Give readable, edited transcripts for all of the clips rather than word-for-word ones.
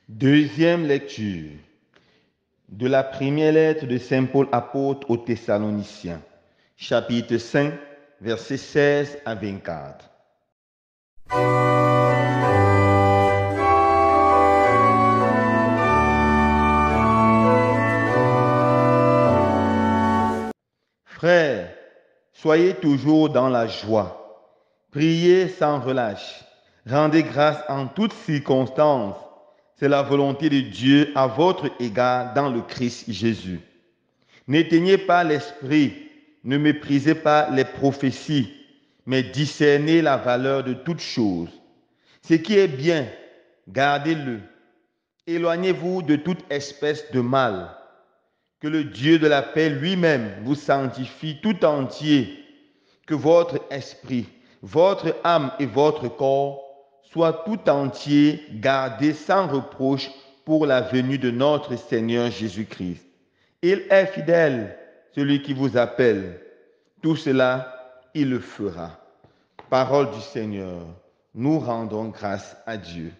Deuxième lecture de la première lettre de Saint Paul apôtre aux Thessaloniciens, chapitre 5, versets 16 à 24. Frères, soyez toujours dans la joie, priez sans relâche, rendez grâce en toutes circonstances. C'est la volonté de Dieu à votre égard dans le Christ Jésus. N'éteignez pas l'esprit, ne méprisez pas les prophéties, mais discernez la valeur de toutes choses. Ce qui est bien, gardez-le. Éloignez-vous de toute espèce de mal. Que le Dieu de la paix lui-même vous sanctifie tout entier. Que votre esprit, votre âme et votre corps soient tout entiers gardés sans reproche pour la venue de notre Seigneur Jésus-Christ. Il est fidèle, celui qui vous appelle. Tout cela, il le fera. Parole du Seigneur. Nous rendons grâce à Dieu.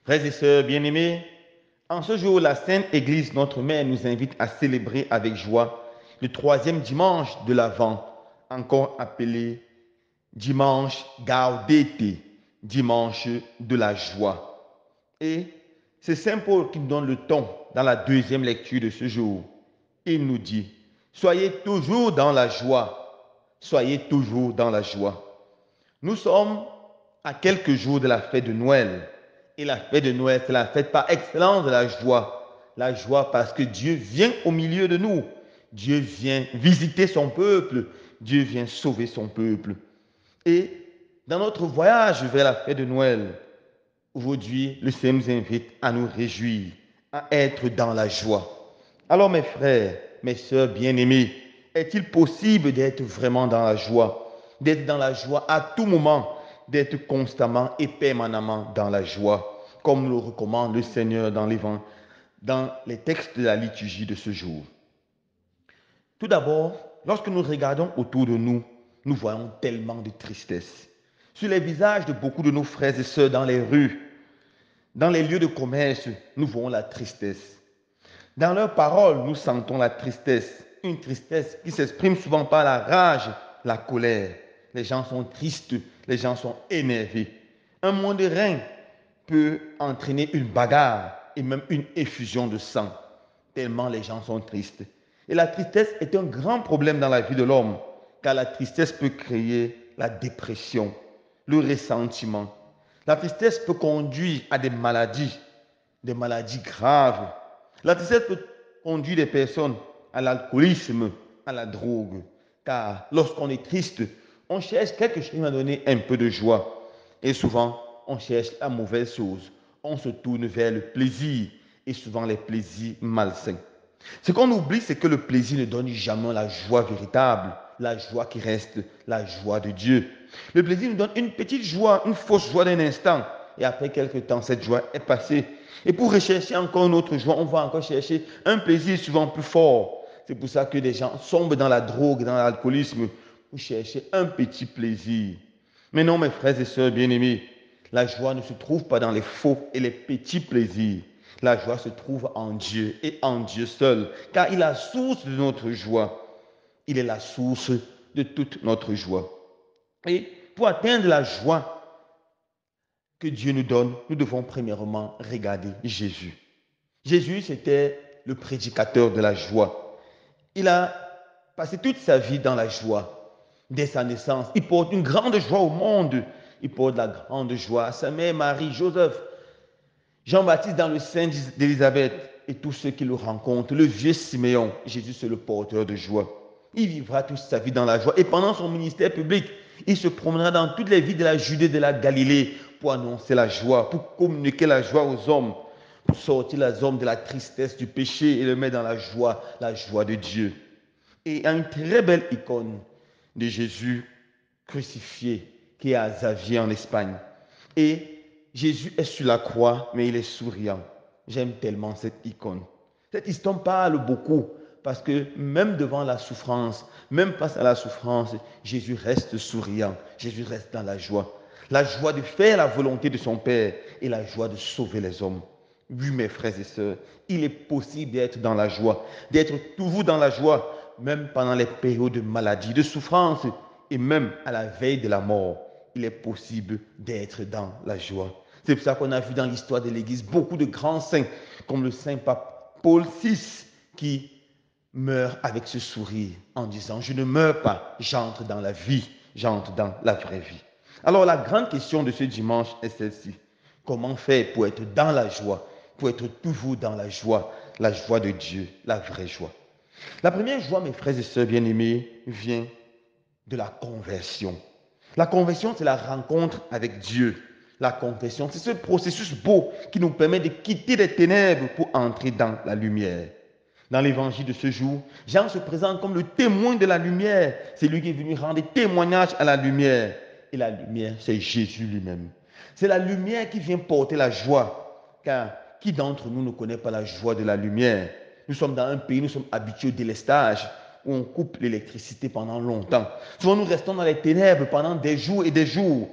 Frères et sœurs bien-aimés, en ce jour, la Sainte Église, notre Mère, nous invite à célébrer avec joie le troisième dimanche de l'Avent, encore appelé dimanche Gaudete, dimanche de la joie. Et c'est Saint Paul qui nous donne le ton dans la deuxième lecture de ce jour. Il nous dit, soyez toujours dans la joie, soyez toujours dans la joie. Nous sommes à quelques jours de la fête de Noël. Et la fête de Noël, c'est la fête par excellence de la joie. La joie parce que Dieu vient au milieu de nous. Dieu vient visiter son peuple. Dieu vient sauver son peuple. Et dans notre voyage vers la fête de Noël, aujourd'hui, le Seigneur nous invite à nous réjouir, à être dans la joie. Alors mes frères, mes sœurs bien-aimés, est-il possible d'être vraiment dans la joie? D'être dans la joie à tout moment, d'être constamment et permanemment dans la joie, comme nous le recommande le Seigneur dans les textes de la liturgie de ce jour. Tout d'abord, lorsque nous regardons autour de nous, nous voyons tellement de tristesse. Sur les visages de beaucoup de nos frères et sœurs dans les rues, dans les lieux de commerce, nous voyons la tristesse. Dans leurs paroles, nous sentons la tristesse, une tristesse qui s'exprime souvent par la rage, la colère. Les gens sont tristes, les gens sont énervés. Un monde de rein peut entraîner une bagarre et même une effusion de sang, tellement les gens sont tristes. Et la tristesse est un grand problème dans la vie de l'homme, car la tristesse peut créer la dépression, le ressentiment. La tristesse peut conduire à des maladies graves. La tristesse peut conduire des personnes à l'alcoolisme, à la drogue, car lorsqu'on est triste, on cherche quelque chose qui va donner un peu de joie. Et souvent, on cherche la mauvaise chose. On se tourne vers le plaisir et souvent les plaisirs malsains. Ce qu'on oublie, c'est que le plaisir ne donne jamais la joie véritable, la joie qui reste la joie de Dieu. Le plaisir nous donne une petite joie, une fausse joie d'un instant. Et après quelques temps, cette joie est passée. Et pour rechercher encore une autre joie, on va encore chercher un plaisir souvent plus fort. C'est pour ça que des gens tombent dans la drogue, dans l'alcoolisme, pour chercher un petit plaisir. Mais non, mes frères et sœurs bien-aimés, la joie ne se trouve pas dans les faux et les petits plaisirs. La joie se trouve en Dieu et en Dieu seul, car il est la source de notre joie. Il est la source de toute notre joie. Et pour atteindre la joie que Dieu nous donne, nous devons premièrement regarder Jésus. Jésus, c'était le prédicateur de la joie. Il a passé toute sa vie dans la joie. Dès sa naissance, il porte une grande joie au monde. Il porte la grande joie à sa mère Marie, Joseph, Jean-Baptiste dans le sein d'Élisabeth et tous ceux qui le rencontrent. Le vieux Siméon, Jésus c'est le porteur de joie. Il vivra toute sa vie dans la joie. Et pendant son ministère public, il se promènera dans toutes les villes de la Judée et de la Galilée pour annoncer la joie, pour communiquer la joie aux hommes, pour sortir les hommes de la tristesse, du péché et les mettre dans la joie de Dieu. Et il y a une très belle icône de Jésus crucifié qui est à Xavier en Espagne. Et Jésus est sur la croix, mais il est souriant. J'aime tellement cette icône. Cette histoire parle beaucoup parce que même devant la souffrance, même face à la souffrance, Jésus reste souriant. Jésus reste dans la joie. La joie de faire la volonté de son Père et la joie de sauver les hommes. Oui, mes frères et sœurs, il est possible d'être dans la joie, d'être toujours dans la joie, même pendant les périodes de maladie, de souffrance et même à la veille de la mort. Il est possible d'être dans la joie. C'est pour ça qu'on a vu dans l'histoire de l'Église beaucoup de grands saints, comme le saint pape Paul VI, qui meurt avec ce sourire en disant « Je ne meurs pas, j'entre dans la vie, j'entre dans la vraie vie ». Alors la grande question de ce dimanche est celle-ci. Comment faire pour être dans la joie, pour être toujours dans la joie de Dieu, la vraie joie? La première joie, mes frères et sœurs bien-aimés, vient de la conversion. La conversion, c'est la rencontre avec Dieu. La conversion, c'est ce processus beau qui nous permet de quitter les ténèbres pour entrer dans la lumière. Dans l'évangile de ce jour, Jean se présente comme le témoin de la lumière. C'est lui qui est venu rendre témoignage à la lumière. Et la lumière, c'est Jésus lui-même. C'est la lumière qui vient porter la joie. Car qui d'entre nous ne connaît pas la joie de la lumière? Nous sommes dans un pays, nous sommes habitués au délestage, où on coupe l'électricité pendant longtemps. Souvent, nous restons dans les ténèbres pendant des jours et des jours.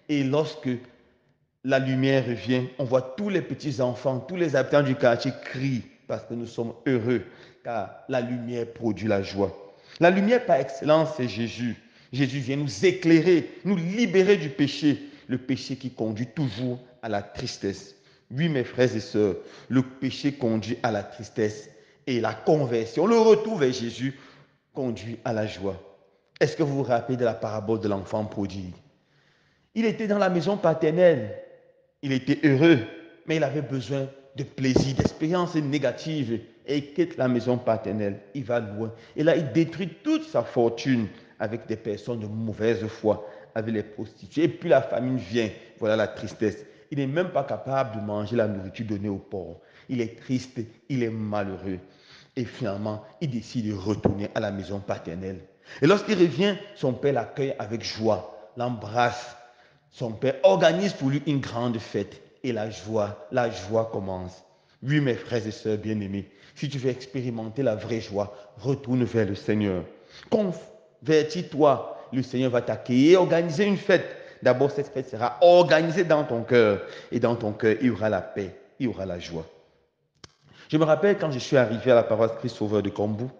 Et lorsque la lumière revient, on voit tous les petits-enfants, tous les habitants du quartier crient parce que nous sommes heureux, car la lumière produit la joie. La lumière par excellence, c'est Jésus. Jésus vient nous éclairer, nous libérer du péché, le péché qui conduit toujours à la tristesse. Oui, mes frères et sœurs, le péché conduit à la tristesse et la conversion, le retour vers Jésus, conduit à la joie. Est-ce que vous vous rappelez de la parabole de l'enfant prodigue? Il était dans la maison paternelle, il était heureux, mais il avait besoin de plaisir, d'expériences négatives, et il quitte la maison paternelle, il va loin. Et là, il détruit toute sa fortune avec des personnes de mauvaise foi, avec les prostituées. Et puis la famine vient, voilà la tristesse. Il n'est même pas capable de manger la nourriture donnée aux pauvres. Il est triste, il est malheureux. Et finalement, il décide de retourner à la maison paternelle. Et lorsqu'il revient, son père l'accueille avec joie, l'embrasse. Son père organise pour lui une grande fête. Et la joie commence. Oui, mes frères et sœurs bien-aimés, si tu veux expérimenter la vraie joie, retourne vers le Seigneur. Convertis-toi, le Seigneur va t'accueillir et organiser une fête. D'abord, cette fête sera organisée dans ton cœur. Et dans ton cœur, il y aura la paix, il y aura la joie. Je me rappelle quand je suis arrivé à la paroisse Christ-Sauveur de Kombou,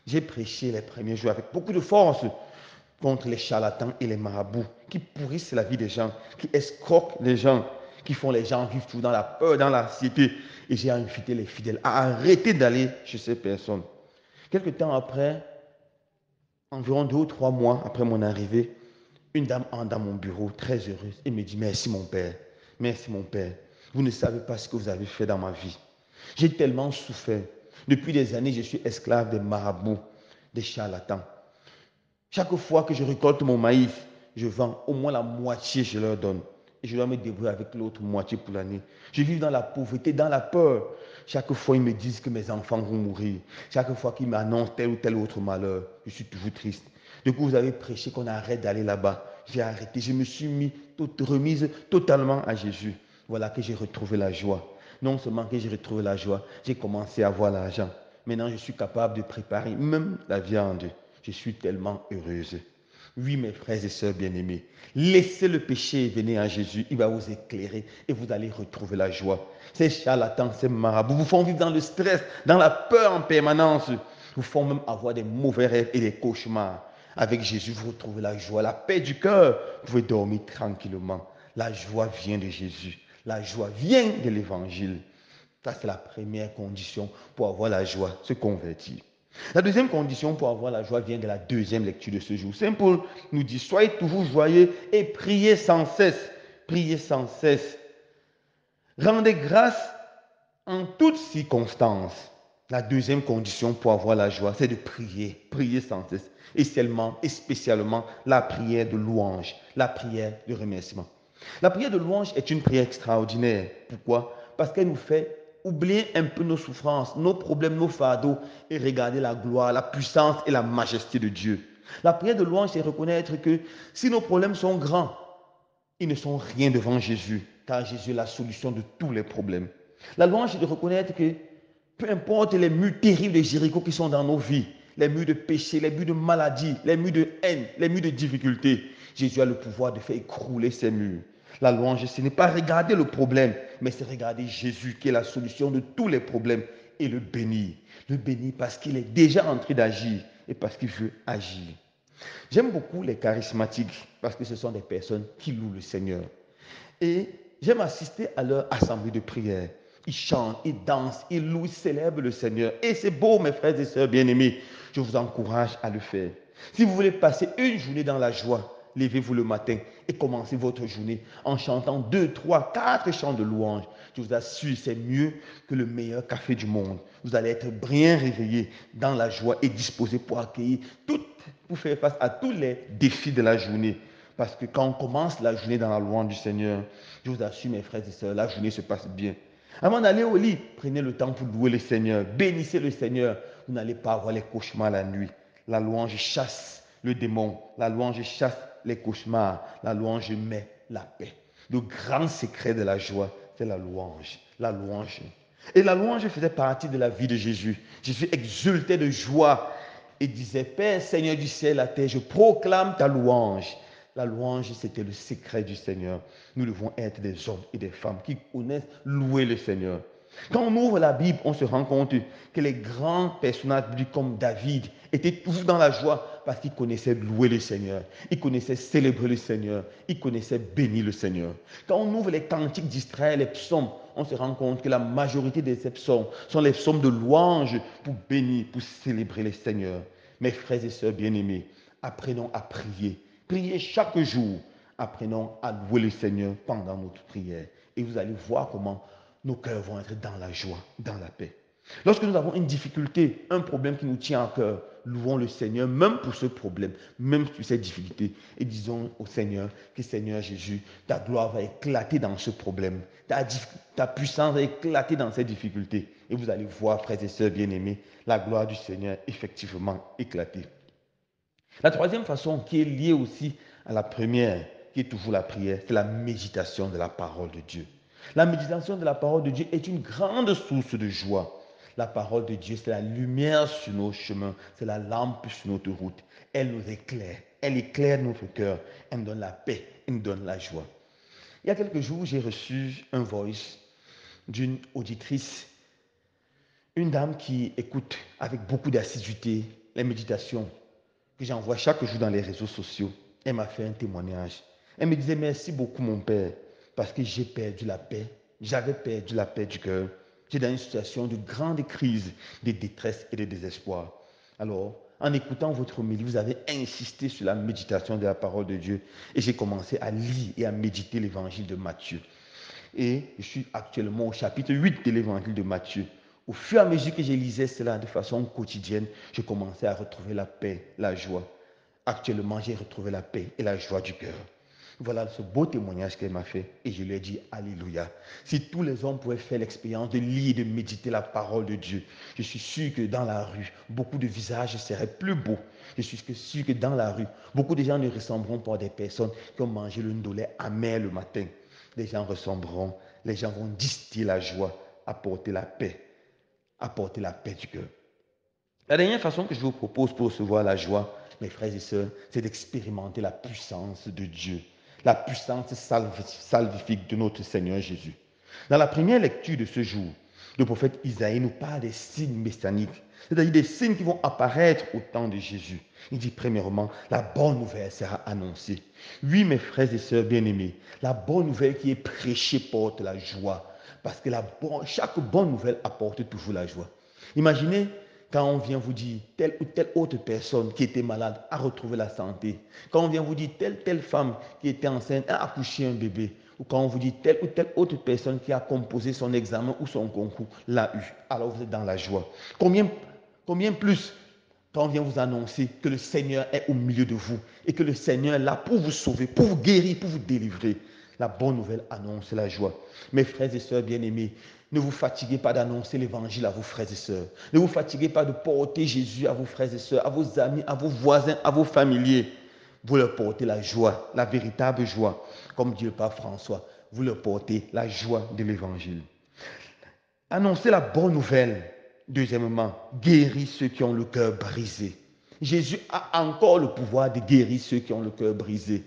j'ai prêché les premiers jours avec beaucoup de force contre les charlatans et les marabouts qui pourrissent la vie des gens, qui escroquent les gens, qui font les gens vivre tout dans la peur, dans l'anxiété. Et j'ai invité les fidèles à arrêter d'aller chez ces personnes. Quelque temps après, environ 2 ou 3 mois après mon arrivée, une dame entre dans mon bureau, très heureuse, et me dit « Merci mon père, merci mon père. Vous ne savez pas ce que vous avez fait dans ma vie. J'ai tellement souffert. Depuis des années, je suis esclave des marabouts, des charlatans. Chaque fois que je récolte mon maïs, je vends au moins la moitié, je leur donne. Et je dois me débrouiller avec l'autre moitié pour l'année. Je vis dans la pauvreté, dans la peur. Chaque fois, ils me disent que mes enfants vont mourir. Chaque fois qu'ils m'annoncent tel ou tel autre malheur, je suis toujours triste. Du coup, vous avez prêché qu'on arrête d'aller là-bas. j'ai arrêté, je me suis remise totalement à Jésus. Voilà que j'ai retrouvé la joie. Non seulement que j'ai retrouvé la joie, j'ai commencé à avoir l'argent. Maintenant, je suis capable de préparer même la viande. Je suis tellement heureuse. Oui, mes frères et sœurs bien-aimés, laissez le péché venir à Jésus, il va vous éclairer et vous allez retrouver la joie. Ces charlatans, ces marabouts vous font vivre dans le stress, dans la peur en permanence, vous font même avoir des mauvais rêves et des cauchemars. Avec Jésus, vous retrouvez la joie, la paix du cœur, vous pouvez dormir tranquillement. La joie vient de Jésus, la joie vient de l'évangile. Ça, c'est la première condition pour avoir la joie, se convertir. La deuxième condition pour avoir la joie vient de la deuxième lecture de ce jour. Saint Paul nous dit, soyez toujours joyeux et priez sans cesse. Priez sans cesse. Rendez grâce en toutes circonstances. La deuxième condition pour avoir la joie, c'est de prier. Prier sans cesse. Et seulement et spécialement la prière de louange, la prière de remerciement. La prière de louange est une prière extraordinaire. Pourquoi? Parce qu'elle nous fait oublier un peu nos souffrances, nos problèmes, nos fardeaux et regarder la gloire, la puissance et la majesté de Dieu. La prière de louange, c'est reconnaître que si nos problèmes sont grands, ils ne sont rien devant Jésus, car Jésus est la solution de tous les problèmes. La louange, c'est de reconnaître que peu importe les murs terribles de Jéricho qui sont dans nos vies, les murs de péché, les murs de maladie, les murs de haine, les murs de difficulté, Jésus a le pouvoir de faire écrouler ces murs. La louange, ce n'est pas regarder le problème, mais c'est regarder Jésus qui est la solution de tous les problèmes et le bénir. Le bénir parce qu'il est déjà en train d'agir et parce qu'il veut agir. J'aime beaucoup les charismatiques parce que ce sont des personnes qui louent le Seigneur. Et j'aime assister à leur assemblée de prière. Ils chantent, ils dansent, ils louent, ils célèbrent le Seigneur. Et c'est beau, mes frères et sœurs bien-aimés. Je vous encourage à le faire. Si vous voulez passer une journée dans la joie, levez-vous le matin et commencez votre journée en chantant 2, 3, 4 chants de louange. Je vous assure, c'est mieux que le meilleur café du monde. Vous allez être bien réveillé dans la joie et disposé pour accueillir pour faire face à tous les défis de la journée. Parce que quand on commence la journée dans la louange du Seigneur, je vous assure, mes frères et sœurs, la journée se passe bien. Avant d'aller au lit, prenez le temps pour louer le Seigneur. Bénissez le Seigneur. Vous n'allez pas avoir les cauchemars la nuit. La louange chasse le démon. La louange chasse les cauchemars. La louange met la paix. Le grand secret de la joie, c'est la louange. La louange. Et la louange faisait partie de la vie de Jésus. Jésus exultait de joie et disait, Père, Seigneur du ciel et la terre, je proclame ta louange. La louange, c'était le secret du Seigneur. Nous devons être des hommes et des femmes qui connaissent louer le Seigneur. Quand on ouvre la Bible, on se rend compte que les grands personnages bibliques comme David étaient toujours dans la joie parce qu'ils connaissaient louer le Seigneur. Ils connaissaient célébrer le Seigneur. Ils connaissaient bénir le Seigneur. Quand on ouvre les cantiques d'Israël, les psaumes, on se rend compte que la majorité de ces psaumes sont les psaumes de louange pour bénir, pour célébrer le Seigneur. Mes frères et sœurs bien-aimés, apprenons à prier. Priez chaque jour. Apprenons à louer le Seigneur pendant notre prière. Et vous allez voir comment nos cœurs vont être dans la joie, dans la paix. Lorsque nous avons une difficulté, un problème qui nous tient à cœur, louons le Seigneur, même pour ce problème, même sur cette difficulté. Et disons au Seigneur que Seigneur Jésus, ta gloire va éclater dans ce problème. Ta puissance va éclater dans cette difficulté. Et vous allez voir, frères et sœurs bien-aimés, la gloire du Seigneur effectivement éclater. La troisième façon qui est liée aussi à la première, qui est toujours la prière, c'est la méditation de la parole de Dieu. La méditation de la parole de Dieu est une grande source de joie. La parole de Dieu, c'est la lumière sur nos chemins, c'est la lampe sur notre route. Elle nous éclaire, elle éclaire notre cœur, elle nous donne la paix, elle nous donne la joie. Il y a quelques jours, j'ai reçu un voice d'une auditrice, une dame qui écoute avec beaucoup d'assiduité les méditations que j'envoie chaque jour dans les réseaux sociaux. Elle m'a fait un témoignage. Elle me disait merci beaucoup mon père parce que j'ai perdu la paix. J'avais perdu la paix du cœur. J'étais dans une situation de grande crise, de détresse et de désespoir. Alors, en écoutant votre homélie, vous avez insisté sur la méditation de la parole de Dieu et j'ai commencé à lire et à méditer l'évangile de Matthieu. Et je suis actuellement au chapitre 8 de l'évangile de Matthieu. Au fur et à mesure que je lisais cela de façon quotidienne, je commençais à retrouver la paix, la joie. Actuellement, j'ai retrouvé la paix et la joie du cœur. Voilà ce beau témoignage qu'elle m'a fait et je lui ai dit Alléluia. Si tous les hommes pouvaient faire l'expérience de lire et de méditer la parole de Dieu, je suis sûr que dans la rue, beaucoup de visages seraient plus beaux. Je suis sûr que dans la rue, beaucoup de gens ne ressembleront pas à des personnes qui ont mangé le ndolé amer le matin. Les gens ressembleront, les gens vont distiller la joie, apporter la paix du cœur. La dernière façon que je vous propose pour recevoir la joie, mes frères et sœurs, c'est d'expérimenter la puissance de Dieu, la puissance salvifique de notre Seigneur Jésus. Dans la première lecture de ce jour, le prophète Isaïe nous parle des signes messianiques, c'est-à-dire des signes qui vont apparaître au temps de Jésus. Il dit premièrement, la bonne nouvelle sera annoncée. Oui, mes frères et sœurs bien-aimés, la bonne nouvelle qui est prêchée porte la joie, parce que chaque bonne nouvelle apporte toujours la joie. Imaginez quand on vient vous dire telle ou telle autre personne qui était malade a retrouvé la santé. Quand on vient vous dire telle femme qui était enceinte a accouché un bébé. Ou quand on vous dit telle ou telle autre personne qui a composé son examen ou son concours l'a eu. Alors vous êtes dans la joie. Combien plus quand on vient vous annoncer que le Seigneur est au milieu de vous et que le Seigneur est là pour vous sauver, pour vous guérir, pour vous délivrer. La bonne nouvelle annonce la joie. Mes frères et sœurs bien-aimés, ne vous fatiguez pas d'annoncer l'évangile à vos frères et sœurs. Ne vous fatiguez pas de porter Jésus à vos frères et sœurs, à vos amis, à vos voisins, à vos familiers. Vous leur portez la joie, la véritable joie. Comme dit le pape François, vous leur portez la joie de l'évangile. Annoncez la bonne nouvelle. Deuxièmement, guérir ceux qui ont le cœur brisé. Jésus a encore le pouvoir de guérir ceux qui ont le cœur brisé.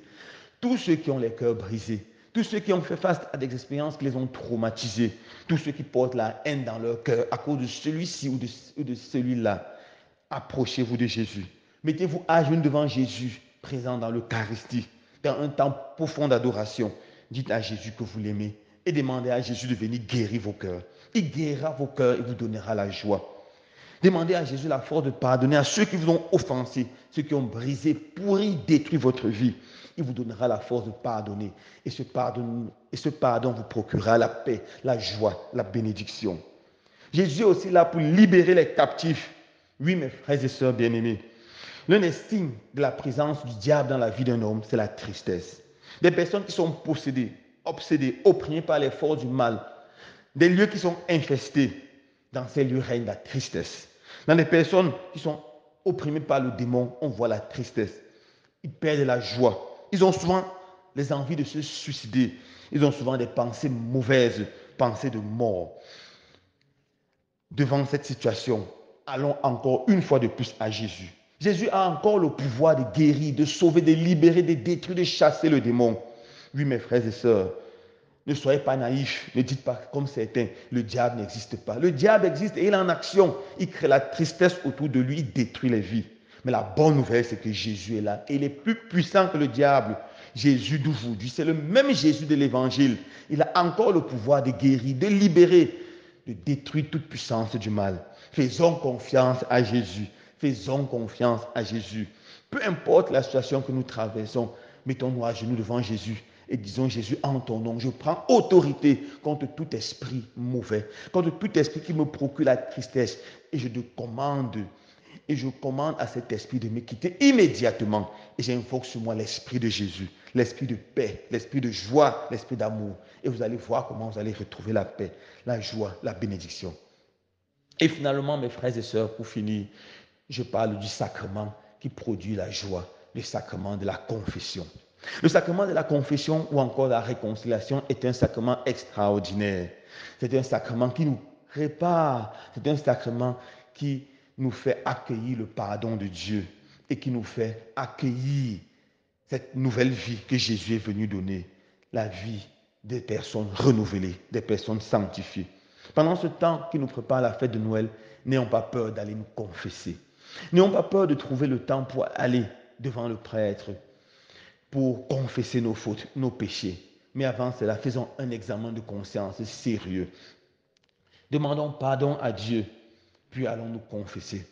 Tous ceux qui ont les cœurs brisés, tous ceux qui ont fait face à des expériences qui les ont traumatisés, tous ceux qui portent la haine dans leur cœur à cause de celui-ci ou de celui-là, approchez-vous de Jésus. Mettez-vous à genoux devant Jésus, présent dans l'Eucharistie, dans un temps profond d'adoration. Dites à Jésus que vous l'aimez et demandez à Jésus de venir guérir vos cœurs. Il guérira vos cœurs et vous donnera la joie. Demandez à Jésus la force de pardonner à ceux qui vous ont offensé, ceux qui ont brisé, pourri, détruit votre vie. Il vous donnera la force de pardonner. Et ce pardon vous procurera la paix, la joie, la bénédiction. Jésus est aussi là pour libérer les captifs. Oui, mes frères et sœurs bien-aimés. L'un des signes de la présence du diable dans la vie d'un homme, c'est la tristesse. Des personnes qui sont possédées, obsédées, opprimées par les forces du mal. Des lieux qui sont infestés. Dans ces lieux règne la tristesse. Dans les personnes qui sont opprimées par le démon, on voit la tristesse. Ils perdent la joie. Ils ont souvent les envies de se suicider. Ils ont souvent des pensées mauvaises, pensées de mort. Devant cette situation, allons encore une fois de plus à Jésus. Jésus a encore le pouvoir de guérir, de sauver, de libérer, de détruire, de chasser le démon. Oui, mes frères et sœurs, ne soyez pas naïfs, ne dites pas comme certains, le diable n'existe pas. Le diable existe et il est en action. Il crée la tristesse autour de lui, il détruit les vies. Mais la bonne nouvelle, c'est que Jésus est là et il est plus puissant que le diable. Jésus d'aujourd'hui, c'est le même Jésus de l'évangile. Il a encore le pouvoir de guérir, de libérer, de détruire toute puissance du mal. Faisons confiance à Jésus. Faisons confiance à Jésus. Peu importe la situation que nous traversons, mettons-nous à genoux devant Jésus et disons, Jésus, en ton nom, je prends autorité contre tout esprit mauvais, contre tout esprit qui me procure la tristesse. Et je commande à cet esprit de me quitter immédiatement. Et j'invoque sur moi l'esprit de Jésus, l'esprit de paix, l'esprit de joie, l'esprit d'amour. Et vous allez voir comment vous allez retrouver la paix, la joie, la bénédiction. Et finalement, mes frères et sœurs, pour finir, je parle du sacrement qui produit la joie, le sacrement de la confession. Le sacrement de la confession ou encore la réconciliation est un sacrement extraordinaire. C'est un sacrement qui nous répare. C'est un sacrement qui nous fait accueillir le pardon de Dieu et qui nous fait accueillir cette nouvelle vie que Jésus est venu donner, la vie des personnes renouvelées, des personnes sanctifiées. Pendant ce temps qui nous prépare la fête de Noël, n'ayons pas peur d'aller nous confesser. N'ayons pas peur de trouver le temps pour aller devant le prêtre, pour confesser nos fautes, nos péchés. Mais avant cela, faisons un examen de conscience sérieux. Demandons pardon à Dieu, puis allons nous confesser.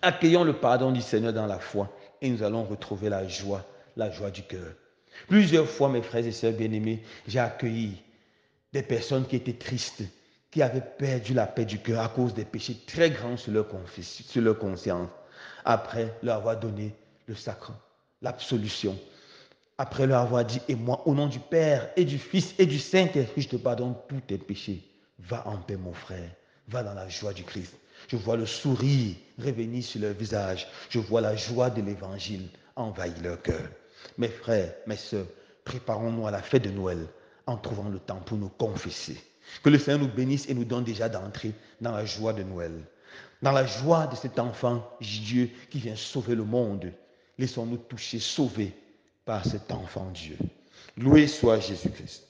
Accueillons le pardon du Seigneur dans la foi et nous allons retrouver la joie du cœur. Plusieurs fois, mes frères et sœurs bien-aimés, j'ai accueilli des personnes qui étaient tristes, qui avaient perdu la paix du cœur à cause des péchés très grands sur leur conscience. Après leur avoir donné le sacre, l'absolution, Après leur avoir dit, et moi, au nom du Père et du Fils et du Saint-Esprit, je te pardonne tous tes péchés. Va en paix, mon frère. Va dans la joie du Christ. Je vois le sourire revenir sur leur visage. Je vois la joie de l'évangile envahir leur cœur. Mes frères, mes sœurs, préparons-nous à la fête de Noël en trouvant le temps pour nous confesser. Que le Seigneur nous bénisse et nous donne déjà d'entrer dans la joie de Noël. Dans la joie de cet enfant Dieu qui vient sauver le monde. Laissons-nous toucher, sauvés par cet enfant Dieu. Loué soit Jésus-Christ.